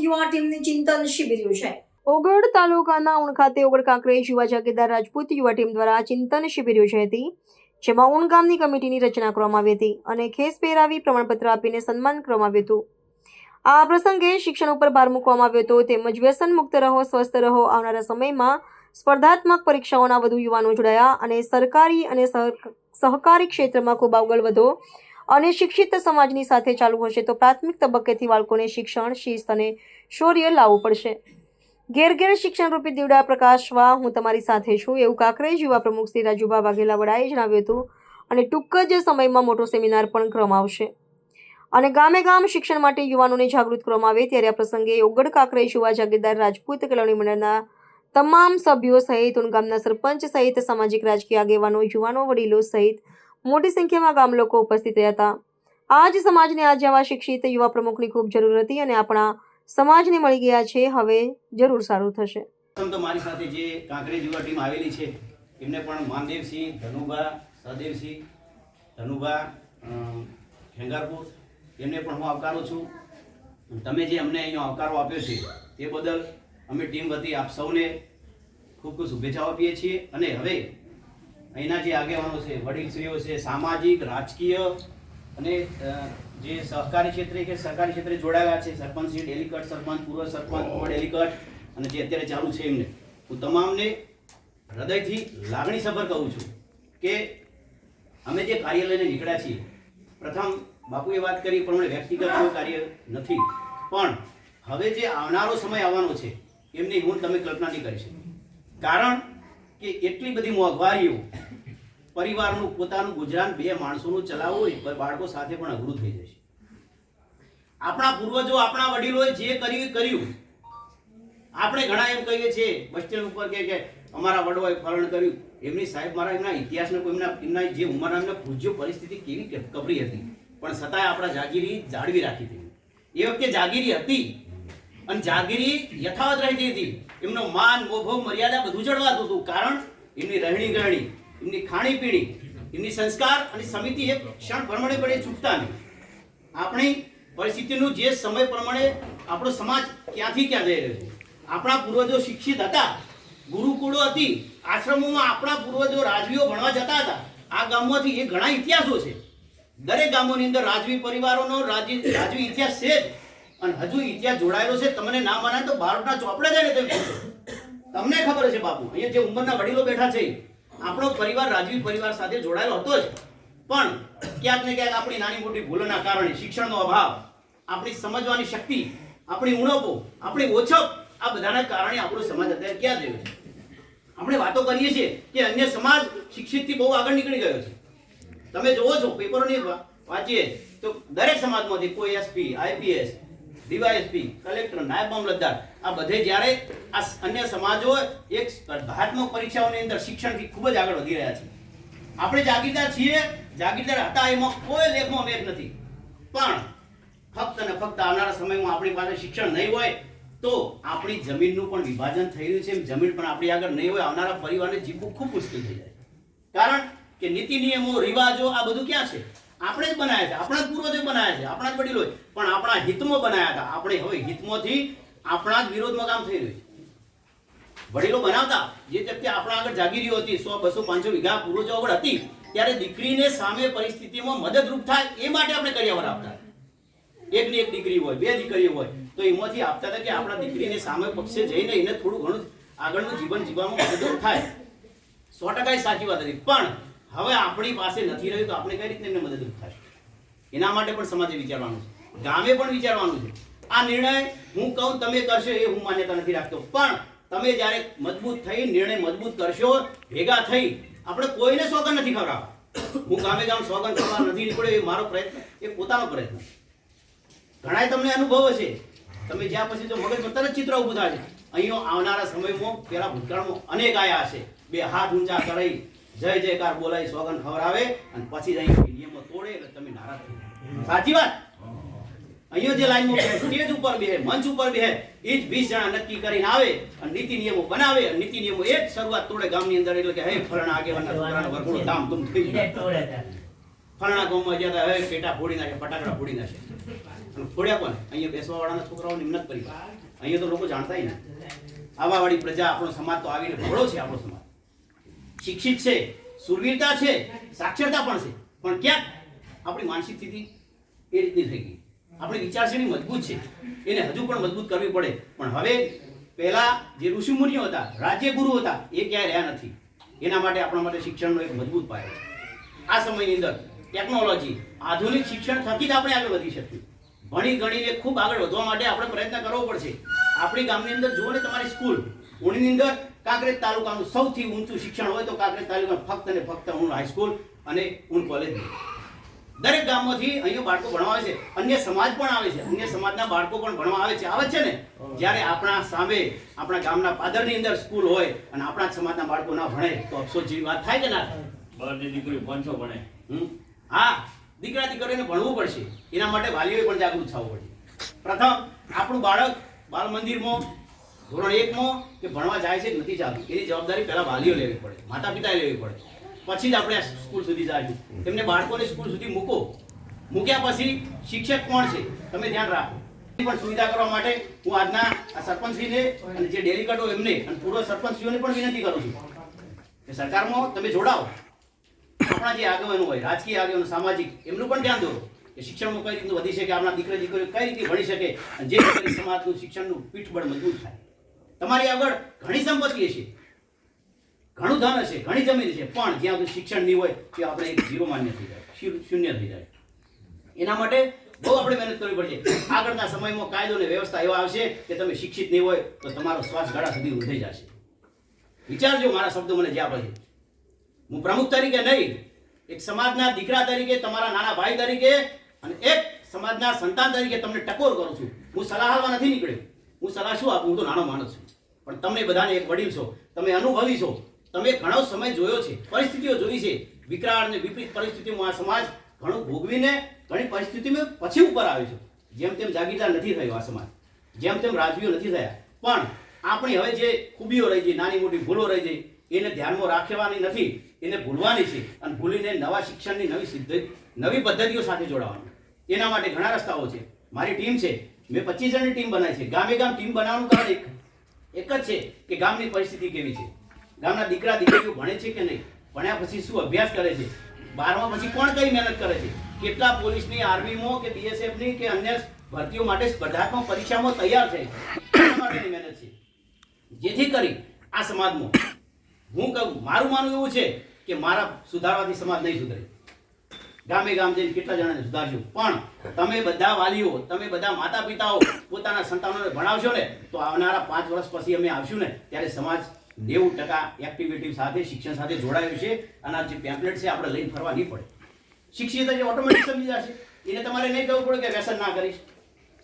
યુવા ટીમની ચિંતન શિબિર યોજાઈ। ઓગળ તાલુકાના ઉણ ખાતે ઓગળ કાંકરેજ યુવા જાગીરદાર રાજપૂત યુવા ટીમ દ્વારા ચિંતન શિબિર યોજાઈ હતી, જેમાં ઉણ ગામની કમિટીની રચના કરવામાં આવી હતી અને ખેસ પહેરાવી પ્રમાણપત્ર આપીને સન્માન કરવામાં આવ્યું હતું। આ પ્રસંગે શિક્ષણ ઉપર ભાર મૂકવામાં આવ્યો હતો, તેમજ વ્યસન મુક્ત રહો, સ્વસ્થ રહો। આવનારા સમયમાં સ્પર્ધાત્મક પરીક્ષાઓના વધુ યુવાનો જોડાયા અને સરકારી અને સહકારી ક્ષેત્રમાં ખૂબ આગળ વધો અને શિક્ષિત સમાજની સાથે ચાલુ હશે તો પ્રાથમિક તબક્કેથી બાળકોને શિક્ષણ, શિસ્ત અને શૌર્ય લાવવું પડશે। ઘેર ઘેર શિક્ષણ રૂપી દીવડા પ્રકાશવા હું તમારી સાથે છું, એવું કાંકરેજ યુવા પ્રમુખ શ્રી રાજુભા વાઘેલા વડાએ જણાવ્યું હતું અને ટૂંક જ સમયમાં મોટો સેમિનાર પણ કરવામાં આવશે અને ગામે ગામ શિક્ષણ માટે યુવાનોને જાગૃત કરવામાં આવે। ત્યારે આ પ્રસંગે ઓગળ કાંકરેજ યુવા જાગીરદાર રાજપૂત કેળવણી મંડળના તમામ સભ્યો સહિત ઉણ ગામના સરપંચ સહિત સામાજિક રાજકીય આગેવાનો, યુવાનો, વડીલો સહિત મોટી સંખ્યામાં ગામ લોકો ઉપસ્થિત રહ્યા હતા। આજ સમાજને આજે આવા શિક્ષિત યુવા પ્રમુખની ખૂબ જરૂર હતી અને આપણા સમાજને મળી ગયા છે, હવે જરૂર સારું થશે। તો મારી સાથે જે કાંકરેજ યુવા ટીમ આવેલી છે એમને પણ માનદેવસિંહ, ધનુભા, સહદેવસિંહ, ધનુભા, ખેંગારપુર એમને પણ હું આવકારું છું। તમે જે અમને અહીંયા આવકારો આપ્યો છે તે બદલ અમે ટીમ વતી આપ સૌને ખૂબ ખૂબ શુભેચ્છાઓ આપીએ છીએ। અને હવે અહીંના જે આગેવાનો છે, વડીલશ્રીઓ છે, સામાજિક, રાજકીય અને જે સહકારી ક્ષેત્રે કે સરકારી ક્ષેત્રે જોડાયેલા છે, સરપંચ શ્રી, ડેલીકટ સરપંચ, પૂર્વ સરપંચ, પૂર્વ ડેલીકટ અને જે અત્યારે ચાલુ છે એમને હું તમામને હૃદયથી લાગણીસભર કહું છું કે અમે જે કાર્ય લઈને નીકળ્યા છીએ, પ્રથમ બાપુએ વાત કરી પ્રમાણે વ્યક્તિગત કોઈ કાર્ય નથી, પણ હવે જે આવનારો સમય આવવાનો છે એમની હું તમે કલ્પના નહીં કરી શકો। કારણ કે એટલી બધી મોંઘવારીઓ, પરિવારનું પોતાનું ગુજરાન બે માણસોનું ચલાવવું બાળકો સાથે પણ અઘરું થઈ જશે। આપણા પૂર્વજો, આપણા વડીલોએ જે કર્યું, આપણે ઘણા એમ કહીએ છીએ બસ સ્ટેન્ડ ઉપર કે અમારા વડવાએ ફરણ કર્યું, એમની સાહેબ મારા એમના ઇતિહાસને કોઈ એમના જે ઉંમરના એમના પૂજ્ય પરિસ્થિતિ કેવી કપરી હતી, પણ છતાંય આપણા જાગીરી જાળવી રાખી હતી। એ વખતે જાગીરી હતી અને જાગીરી યથાવત રહેતી હતી, એમનો માન, મોભો, મર્યાદા બધું જળવાતું હતું, કારણ એમની રહેણી ગરણી, એમની ખાણીપીણી, એમની સંસ્કાર અને સમિતિ એક ક્ષણ પ્રમાણે પણ એ ચૂકતા નહીં। આપણી પરિસ્થિતિનું જે સમય પ્રમાણે આપણો સમાજ ક્યાંથી ક્યાં જઈ રહ્યો છે, આપણા પૂર્વજો શિક્ષિત હતા, ગુરુકુળો હતી, આશ્રમોમાં આપણા પૂર્વજો રાજવીઓ ભણવા જતા હતા। આ ગામમાંથી એ ઘણા ઇતિહાસો છે, દરેક ગામોની અંદર રાજવી પરિવારોનો રાજવી ઇતિહાસ છે અને હજુ ઇતિહાસ જોડાયેલો છે। તમને ના માને તો બારોટના ચોપડે જાય ને તમે તમને ખબર છે બાપુ, અહીંયા જે ઉંમરના વડીલો બેઠા છે, આપણો પરિવાર રાજવી પરિવાર સાથે જોડાયેલો હતો જ, પણ ક્યાંક ને ક્યાંક આપણી નાની મોટી ભૂલોના કારણે, શિક્ષણનો અભાવ, આપણી સમજવાની શક્તિ, આપણી ઉણપો, આપણી ઓછપ, આ બધાના કારણે આપણો સમાજ અત્યારે ક્યાં જયો છે। આપણે વાતો કરીએ છીએ કે અન્ય સમાજ શિક્ષિતથી બહુ આગળ નીકળી ગયો છે। તમે જોવો છો પેપરોની વાંચીએ તો દરેક સમાજમાંથી કોઈ એસપી, આઈપીએસ, ડીવાયએસપી, કલેક્ટર, નાયબ મામલતદાર, આ બધે જ્યારે આ અન્ય સમાજો એક સ્પર્ધાત્મક પરીક્ષાઓની અંદર શિક્ષણથી ખૂબ જ આગળ વધી રહ્યા છે। આપણે જાગીરદાર છીએ, જાગીરદાર હતા, એમાં કોઈ લેખમાં મેઘ નથી, પણ ફક્ત અને ફક્ત આવનારા સમયમાં આપણી પાસે શિક્ષણ નહીં હોય તો આપણી જમીનનું પણ વિભાજન થઈ રહ્યું છે, જમીન પણ આપણી આગળ નહીં હોય, આવનારા પરિવારને જીવવું ખૂબ મુશ્કેલ થઈ જાય। કારણ કે નીતિ નિયમો, રિવાજો આ બધું ક્યાં છે? આપણે જ બનાવ્યા છે, આપણા જ પૂર્વજો બનાવ્યા છે, આપણા જ વડીલોએ, પણ આપણા હિતમાં બનાવ્યા હતા। આપણે હવે હિતમાંથી આપણા જ વિરોધમાં કામ થઈ રહ્યું છે। વડીલો બનાવતા જે વ્યક્તિ આપણા આગળ જાગીરીઓ હતી, 100, 200, 500 વીઘા પૂર્વજો આગળ હતી, ત્યારે દીકરીને સામે પરિસ્થિતિમાં મદદરૂપ થાય એ માટે આપણે કરિયાવર આપતા। એકની એક દીકરી હોય, બે દીકરીઓ હોય તો એમાંથી આપતા હતા કે આપણા દીકરીને સામે પક્ષે જઈને એને થોડું ઘણું આગળનું જીવન જીવવામાં મદદરૂપ થાય। 100% સાચી વાત હતી, પણ હવે આપણી પાસે નથી રહ્યું તો આપણે કઈ રીતે એમને મદદરૂપ થશે? એના માટે પણ સમાજે વિચારવાનું છે, ગામે પણ વિચારવાનું છે। આ નિર્ણય હું કહું તમે કરશો એ હું માન્યતા નથી રાખતો, પણ તમે જ્યારે મજબૂત થઈ નિર્ણય મજબૂત કરશો, ભેગા થઈ, આપણે કોઈને સોગંદ નથી ખવડાવવા। હું ગામે ગામ સોગંદ ખવડાવવા નથી નીકળ્યો, એ મારો પ્રયત્ન, એ પોતાનો પ્રયત્ન। ઘણાય તમને અનુભવ હશે, તમે જ્યાં પછી જો મગજમાં તરત ચિત્ર ઊભું થાય છે। અહીંયા આવનારા સમયમાં પેલા ભૂતકાળમાં અનેક આયા હશે, બે હાથ ઊંચા કરી જય જયકાર બોલાવી સોગંદ ખવડાવે અને પછી જ અહીં નિયમો તોડે એટલે તમે નારાજ થઈ। સાચી વાત? અહીંયા જે લાઈનમાં સ્ટેજ ઉપર બેહે, મંચ ઉપર બેહે, એ જ 20 જણા નક્કી કરીને આવે અને નીતિ નિયમો બનાવે, અને નીતિ નિયમો એક શરૂઆત તોડે ગામની અંદર, એટલે કે હે ફરણા આગેવાના છોકરાનો વરઘોડો ધામધૂમ થઈ જાય। ફરણા ગામમાં ગયા હતા, હે પેટા ફોડી નાખે, ફટાકડા ફોડી નાખે, અને ફોડ્યા પણ અહીંયા બેસવા વાળાના છોકરાઓની હિંમત કરી। અહીંયા તો લોકો જાણતા ને. આવાવાળી પ્રજા, આપણો સમાજ તો આવીને ભોળો છે. આપણો સમાજ શિક્ષિત છે, સુરવીરતા છે, સાક્ષરતા પણ છે, પણ ક્યાંક આપણી માનસિક સ્થિતિ એ રીતની થઈ ગઈ. આપણી વિચારસરણી મજબૂત છે, એને હજુ પણ મજબૂત કરવી પડે. પણ હવે પહેલા જે ઋષિમુનિઓ હતા, રાજ્યગુરુ હતા, એ ક્યાંય રહ્યા નથી. એના માટે આપણા માટે શિક્ષણનો એક મજબૂત પાયો છે. આ સમયની અંદર ટેકનોલોજી, આધુનિક શિક્ષણ થકી જ આપણે આગળ વધી શકીએ. ભણી ગણીને ખૂબ આગળ વધવા માટે આપણે પ્રયત્ન કરવો પડશે. આપણી ગામની અંદર જુઓ ને, તમારી સ્કૂલ ઉણીની અંદર કાંકરેજ તાલુકાનું સૌથી ઊંચું શિક્ષણ હોય તો કાંકરેજ તાલુકાનું ફક્ત ને ફક્ત ઊણ હાઈસ્કૂલ અને ઊણ કોલેજ. દરેક ગામમાંથી અહીંયા બાળકો ભણવા આવે છે. અન્ય સમાજ પણ આવે છે, અન્ય સમાજના બાળકો પણ ભણવા આવે છે ને. જ્યારે આપણા સામે આપણા ગામના પાદરની અંદર સ્કૂલ હોય અને આપણા સમાજના બાળકો ના ભણે તો અફસોસ જેવી વાત થાય કે ના થાય? બહારની દીકરી 500 ભણે. હા, દીકરા દીકરીને ભણવું પડશે. એના માટે વાલીઓએ પણ જાગૃત થવું પડશે. પ્રથમ આપણું બાળક બાળ મંદિરમાં ધોરણ 1માં કે ભણવા જાય છે કે નથી જતું, એની જવાબદારી પહેલા વાલીઓ લેવી પડે, માતા પિતાએ લેવી પડે. પછી જ આપણે સ્કૂલ સુધી જાય. એમને બાળકોને સ્કૂલ સુધી મૂકો. મૂક્યા પછી શિક્ષક કોણ છે તમે ધ્યાન રાખો. પણ સુવિધા કરવા માટે હું આજના આ સરપંચશ્રીને અને જે ડેલિગેટો એમને અને પૂર્વ સરપંચશ્રીઓને પણ વિનંતી કરું છું કે સરકારમાં તમે જોડાઓ. આપણા જે આગેવાનો હોય, રાજકીય આગેવાનો, સામાજિક, એમનું પણ ધ્યાન દોરો કે શિક્ષણમાં કઈ રીતનું વધી શકે, આપણા દીકરા દીકરીઓ કઈ રીતે ભણી શકે અને જે રીતે સમાજનું શિક્ષણનું પીઠબળ મજબૂત થાય. તમારી આગળ ઘણી સંપત્તિ હશે, ઘણું ધન હશે, ઘણી જમીન છે, પણ જ્યાં સુધી શિક્ષણ નહીં હોય ત્યાં આપણે એક ઝીરો માન્ય થઈ જાય, શૂન્ય થઈ જાય. એના માટે બહુ આપણે મહેનત કરવી પડશે. આગળના સમયમાં કાયદો અને વ્યવસ્થા એવા આવશે કે તમે શિક્ષિત નહીં હોય તો તમારો શ્વાસ ગાળા સુધી ઊંધાઈ જશે. વિચારજો મારા શબ્દો મને જ્યાં પછી. હું પ્રમુખ તરીકે નહીં, એક સમાજના દીકરા તરીકે, તમારા નાના ભાઈ તરીકે અને એક સમાજના સંતાન તરીકે તમને ટકોર કરું છું. હું સલાહ આપવા નથી નીકળ્યો. હું સલાહ શું આપું? હું તો નાનો માણસ છું, પણ તમે બધાને એક વડીલ છો, તમે અનુભવી છો, તમે ઘણો સમય જોયો છે, પરિસ્થિતિઓ જોઈ છે. વિકરાળ અને વિપરીત પરિસ્થિતિમાં આ સમાજ ઘણું ભોગવીને ઘણી પરિસ્થિતિમાં પછી ઉપર આવ્યો છે. જેમ તેમ જાગીરદાર નથી થયો આ સમાજ, જેમ તેમ રાજવીઓ નથી થયા. પણ આપણી હવે જે ખૂબીઓ રહી ગઈ, નાની મોટી ભૂલો રહી ગઈ, એને ધ્યાનમાં રાખવાની નથી, એને ભૂલવાની છે અને ભૂલીને નવા શિક્ષણની નવી પદ્ધતિઓ સાથે જોડાવાનું. એના માટે ઘણા રસ્તાઓ છે. મારી ટીમ છે, મેં 25 જણની ટીમ બનાવી છે. ગામે ગામ ટીમ બનાવવાનું કારણ એક જ છે કે ગામની પરિસ્થિતિ કેવી છે, ગામના દીકરા દીકરીઓ ભણે છે કે નહીં, ભણ્યા પછી શું અભ્યાસ કરે છે, 12મા પછી કોણ કઈ મહેનત કરે છે, કેટલા પોલીસની, આર્મીમાં કે બીએસએફની કે અન્ય ભરતીઓ માટે સ્પર્ધાત્મક પરીક્ષામાં તૈયાર છે, એના માટેની મહેનત છે. જેથી કરી આ સમાજમાં હું કહું, મારું માનવું એવું છે કે મારા સુધારવાથી સમાજ નહીં સુધરે. ગામે ગામ જઈને કેટલા જણાને સુધારશું, પણ તમે બધા વાલીઓ, તમે બધા માતા પિતાઓ પોતાના સંતાનોને ભણાવશો ને તો આવનારા 5 વર્ષ પછી અમે આવશું ને ત્યારે સમાજ 90% એક્ટિવિટી સાથે, શિક્ષણ સાથે જોડાયું છે. અને આ જે પેમ્પલેટ છે આપણે લઈને ફરવા નહીં પડે. શિક્ષિત જે ઓટોમેટિક સમજી જશે. એને તમારે નહીં કહેવું પડે કે વ્યસન ના કરીશ,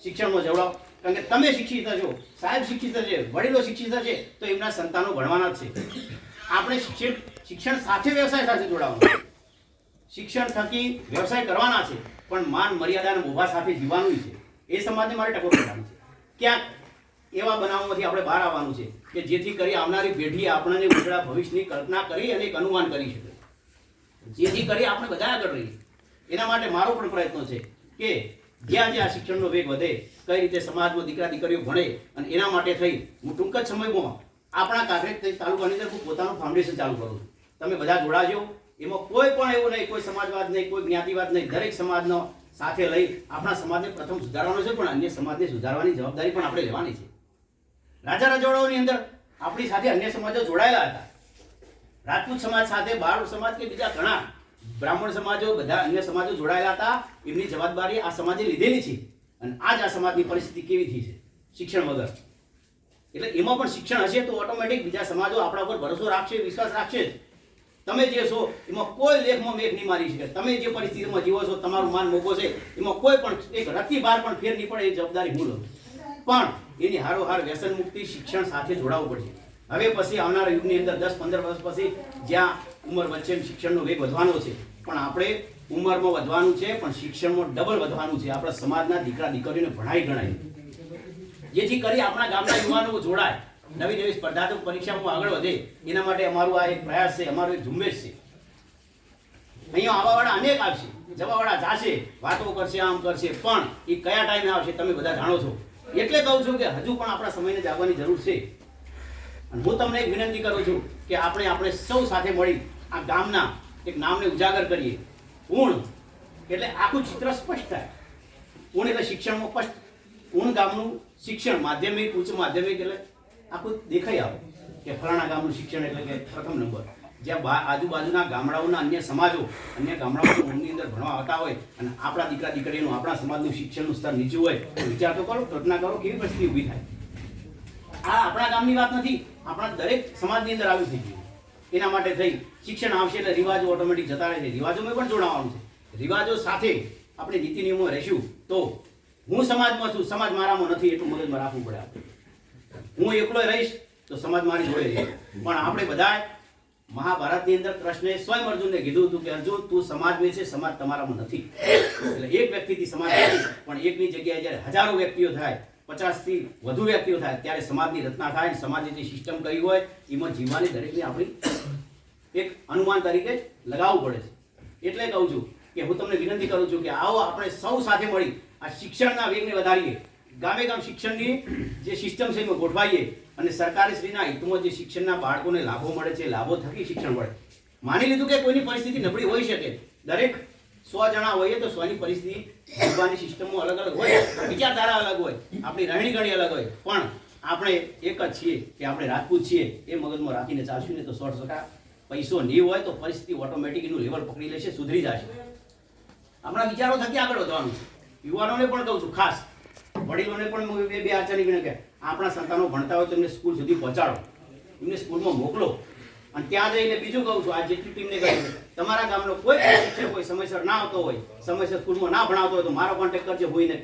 શિક્ષણમાં જોડાઓ. કારણ કે તમે શિક્ષિત છો, સાહેબ શિક્ષિત છે, વડીલો શિક્ષિત છે, તો એમના સંતાનો ભણવાના જ છે. આપણે શિક્ષણ સાથે વ્યવસાય સાથે જોડાવાનું. શિક્ષણ થકી વ્યવસાય કરવાના છે, પણ માન મર્યાદા અને મોભા સાથે જીવવાનું છે. એ સમાજને મારે ટકોર કરવાની છે. ક્યાંક એવા બનાવોમાંથી આપણે બહાર આવવાનું છે કે જેથી કરી આવનારી પેઢી આપણને ઉજળા ભવિષ્યની કલ્પના કરી અને એક અનુમાન કરી શકે, જેથી કરી આપણે બધા આગળ રહીએ. એના માટે મારો પણ પ્રયત્ન છે કે જ્યાં જ્યાં શિક્ષણનો વેગ વધે, કઈ રીતે સમાજમાં દીકરા દીકરીઓ ભણે, અને એના માટે થઈ હું ટૂંક જ સમયમાં આપણા કાંકરેજ તાલુકાની અંદર હું પોતાનું ફાઉન્ડેશન ચાલુ કરું છું. તમે બધા જોડાજો. એમાં કોઈ પણ એવું નહીં, કોઈ સમાજવાદ નહીં, કોઈ જ્ઞાતિવાદ નહીં. દરેક સમાજનો સાથે લઈ આપણા સમાજને પ્રથમ સુધારવાનો છે, પણ અન્ય સમાજને સુધારવાની જવાબદારી પણ આપણે લેવાની છે. રાજા રજવાડાઓની અંદર આપણી સાથે અન્ય સમાજો જોડાયેલા હતા. રાજપૂત સમાજ સાથે બાળ સમાજ કે બીજા ઘણા બ્રાહ્મણ સમાજો, બધા અન્ય સમાજો જોડાયેલા હતા. એમની જવાબદારી આ સમાજે લીધેલી છે. અને આજ આ સમાજની પરિસ્થિતિ કેવી થઈ છે શિક્ષણ વગર. એટલે એમાં પણ શિક્ષણ હશે તો ઓટોમેટિક બીજા સમાજો આપણા ઉપર ભરોસો રાખશે, વિશ્વાસ રાખશે. તમે જે છો એમાં કોઈ લેખમાં મેઘ નહીં મારી શકે. તમે જે પરિસ્થિતિમાં જીવો છો, તમારું માન મોભો છે, એમાં કોઈ પણ એક રત્તી બાર પણ ફેર નહીં પડે. એ જવાબદારી હું લઉં, પણ એની હારોહાર વ્યસન મુક્તિ શિક્ષણ સાથે જોડાવવું પડશે. હવે પછી આવનારા યુગની અંદર 10-15 વર્ષ પછી જ્યાં ઉંમર વચ્ચે શિક્ષણનો વેગ વધવાનો છે, પણ આપણે ઉંમરમાં વધવાનું છે, પણ શિક્ષણમાં ડબલ વધવાનું છે. આપણા સમાજના દીકરા દીકરીઓને ભણાઈ ગણાય, જેથી કરી આપણા ગામના યુવાનો જોડાય, નવી નવી સ્પર્ધાત્મક પરીક્ષામાં આગળ વધે. એના માટે અમારું આ એક પ્રયાસ છે, અમારું એક ઝુંબેશ છે. અહીંયા આવવાવાળા અનેક આવશે, જવાવાળા જાશે, વાતો કરશે, આમ કરશે, પણ એ કયા ટાઈમે આવશે તમે બધા જાણો છો. એટલે કહું છું કે હજુ પણ આપણા સમયને જાગવાની જરૂર છે. અને હું તમને એક વિનંતી કરું છું કે આપણે સૌ સાથે મળી આ ગામના એક નામને ઉજાગર કરીએ. ઊણ એટલે આખું ચિત્ર સ્પષ્ટ થાય. ઊણ એટલે શિક્ષણમાં સ્પષ્ટ. ઊણ ગામનું શિક્ષણ માધ્યમિક ઉચ્ચ માધ્યમિક એટલે આખું દેખાઈ આવે કે ફલાણા ગામનું શિક્ષણ એટલે કે પ્રથમ નંબર. જ્યાં આજુબાજુના ગામડાઓના અન્ય સમાજો અન્ય ગામડાઓના ઊણની અંદર ભણવા આવતા હોય અને આપણા દીકરા દીકરીનું આપણા સમાજનું શિક્ષણનું સ્તર નીચું હોય તો વિચાર તો કરો, કલ્પના કરો કેવી પરિસ્થિતિ ઊભી થાય. આ આપણા ગામની વાત નથી, આપણા દરેક સમાજની અંદર આવી થઈ ગયું. એના માટે થઈ શિક્ષણ આવશે એટલે રિવાજો ઓટોમેટિક જતા રહે છે. રિવાજોમાં પણ જોડાવાનું છે. રિવાજો સાથે આપણે નીતિ નિયમો રહેશું તો હું સમાજમાં છું, સમાજ મારામાં નથી એટલું મગજમાં રાખવું પડે આપણે. હું એકલો રહીશ તો સમાજ મારી જોડે રહે. પણ આપણે બધા મહાભારતની અંદર કૃષ્ણએ સ્વયં અર્જુનને કીધું હતું કે અર્જુન તું સમાજમાં છે, સમાજ તમારામાં નથી. એટલે એક વ્યક્તિથી સમાજ નથી, પણ એકની જગ્યાએ જ્યારે હજારો વ્યક્તિઓ થાય, 50 થી વધુ વ્યક્તિઓ થાય ત્યારે સમાજની રચના થાય. અને સમાજે જે સિસ્ટમ કરી હોય એમાં જીવવાની દરેકને આપણી એક અનુમાન તરીકે લગાવવું પડે છે. એટલે કહું છું કે હું તમને વિનંતી કરું છું કે આવો આપણે સૌ સાથે મળી આ શિક્ષણના વેગને વધારીએ. ગામે ગામ શિક્ષણની જે સિસ્ટમ છે એમાં ગોઠવાઈએ અને સરકારી શ્રીના હિતમાં જે શિક્ષણના બાળકોને લાભો મળે છે, લાભો થકી શિક્ષણ મળે. માની લીધું કે કોઈની પરિસ્થિતિ નબળી હોઈ શકે, દરેક 100 જણા હોઈએ તો 100ની પરિસ્થિતિ જીવવાની સિસ્ટમો અલગ અલગ હોય, વિચારધારા અલગ હોય, આપણી રહેણી ગણી અલગ હોય, પણ આપણે એક જ છીએ કે આપણે રાજપૂત છીએ એ મગજમાં રાખીને ચાલશું ને તો 100% પૈસો નહીં હોય તો પરિસ્થિતિ ઓટોમેટિક એનું લેવલ પકડી લેશે, સુધરી જશે. આપણા વિચારો થકી આગળ વધવાનું છે. યુવાનોને પણ કહું છું, ખાસ વડીલોને પણ બે આચાર્ય વિનંતી કે આપણા સંતાનો ભણતા હોય તો એમને સ્કૂલ સુધી પહોંચાડો, એમને સ્કૂલમાં મોકલો. અને ત્યાં જઈને બીજું કહું છું, આ જેટલી ટીમને કહ્યું તમારા ગામનો કોઈ શિક્ષક હોય સમયસર ના આવતો હોય, સમયસર સ્કૂલમાં ના ભણાવતો હોય તો મારો કોન્ટેક્ટ કરજો. હોઈને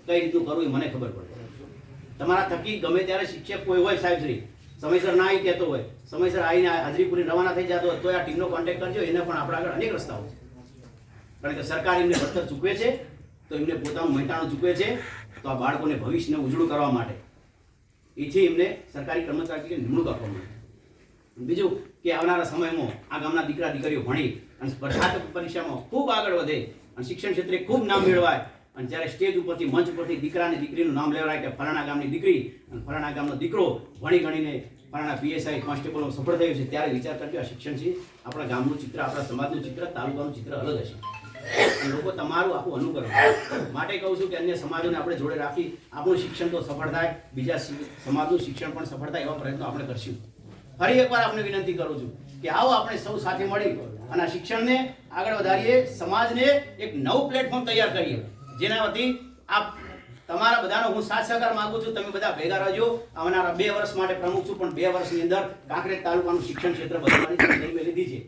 કઈ રીતનું કરવું એ મને ખબર પડે. તમારા થકી ગમે ત્યારે શિક્ષક કોઈ હોય સાહેબશ્રી સમયસર ના આવી કહેતો હોય, સમયસર આવીને હાજરી પૂરી રવાના થઈ જતો હોય તો આ ટીમનો કોન્ટેક્ટ કરજો. એને પણ આપણા આગળ અનેક રસ્તાઓ છે. કારણ કે સરકાર એમને વળતર ચૂકવે છે તો એમને પોતાનું મહેનતાણું ચૂકવે છે તો આ બાળકોને ભવિષ્યને ઉજળું કરવા માટે એથી એમને સરકારી કર્મચારી નિમણૂક આપવામાં આવે. બીજું કે આવનારા સમયમાં આ ગામના દીકરા દીકરીઓ ભણી અને સ્પર્ધાત્મક પરીક્ષામાં ખૂબ આગળ વધે અને શિક્ષણ ક્ષેત્રે ખૂબ નામ મેળવાય. અને જ્યારે સ્ટેજ ઉપરથી મંચ ઉપરથી દીકરા અને દીકરીનું નામ લેવડાય કે ફલાણા ગામની દીકરી અને ફલાણા ગામનો દીકરો ભણી ગણીને ફલાણા પીએસઆઈ કોન્સ્ટેબલમાં સફળ થયું છે, ત્યારે વિચાર કરજો આ શિક્ષણ છે. આપણા ગામનું ચિત્ર, આપણા સમાજનું ચિત્ર, તાલુકાનું ચિત્ર અલગ હશે. લોકો તમારું આખું અનુકરણ માટે કહું છું કે અન્ય સમાજોને આપણે જોડે રાખી આપણું શિક્ષણ તો સફળ થાય, બીજા સમાજનું શિક્ષણ પણ સફળ થાય એવા પ્રયત્નો આપણે કરશું. ફરી એકવાર આપણે વિનંતી કરું છું કે આવો આપણે સૌ સાથે મળી અને આ શિક્ષણને આગળ વધારીએ, સમાજને એક નવું પ્લેટફોર્મ તૈયાર કરીએ જેના વતી આપ તમારા બધાનો હું સાથ સહકાર માંગુ છું. તમે બધા ભેગા રહેજો. આવનારા 2 વર્ષ માટે પ્રમુખ છું, પણ 2 વર્ષની અંદર કાંકરેજ તાલુકાનું શિક્ષણ ક્ષેત્ર બદલવાની તૈયારી લીધી છે.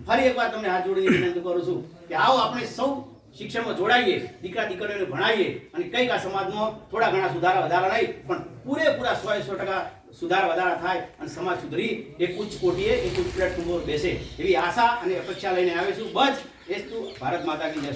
ફરી એકવાર તમને હાથ જોડીને વિનંતી કરું છું કે આવો આપણે સૌ શિક્ષણમાં જોડાઈએ, દીકરા દીકરીઓને ભણાવીએ અને કંઈક આ સમાજમાં થોડા ઘણા સુધારા વધારા નહીં પણ પૂરેપૂરા 100% સુધારા વધારા થાય અને સમાજ સુધરી એક ઉચ્ચ કોટીએ એક ઉચ્ચ પ્લેટફોર્મ પર બેસે એવી આશા અને અપેક્ષા લઈને આવીશું. બસ એસ્તુ ભારત માતા કી જય.